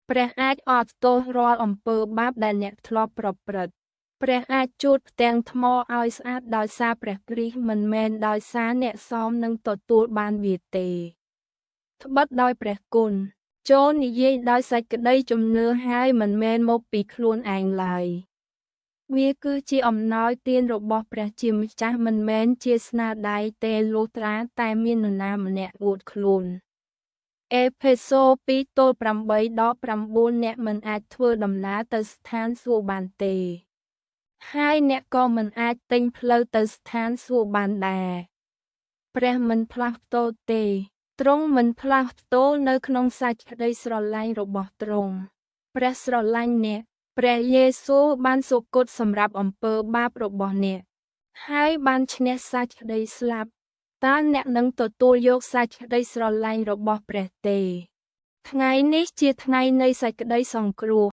ព្រះអាចអត់ទោសរាល់អំពើបាបដែលអ្នកធ្លាប់ប្រព្រឹត្តព្រះអាចជូតផ្ទាំងថ្មឲ្យស្អាតដោយសារព្រះគ្រីស្ទមិនមែនដោយសារអ្នកសមនឹងទទួលបានវាទេត្បិតដោយព្រះគុណចូលនិយាយដោយសេចក្តីជំនឿហើយមិនមែនមកពីខ្លួនឯងឡើយវាគឺជាអំណោយទានរបស់ព្រះជាម្ចាស់មិនមែនជាស្នាដៃទេលុះត្រាតែមាននរណាម្នាក់អួតខ្លួនអេផេសូ 2:8-9 អ្នកមិនអាចធ្វើដំណើរទៅស្ថានសួគ៌បានទេហើយអ្នកក៏មិនអាចទិញផ្លូវទៅស្ថានសួគ៌បានដែរព្រះមិនផ្លាស់ប្តូរទេទ្រង់មិនផ្លាស់ប្តូរនៅក្នុងសេចក្តីស្រឡាញ់របស់ទ្រង់ព្រះស្រឡាញ់អ្នកព្រះយេស៊ូវបានសុគតសម្រាប់អំពើបាបរបស់អ្នកហើយបានឈ្នះសេចក្តីស្លាប់តើអ្នកនឹងទទួលយកសេចក្តីស្រឡាញ់របស់ព្រះទេថ្ងៃនេះជាថ្ងៃនៃសេចក្តីសង្គ្រោះ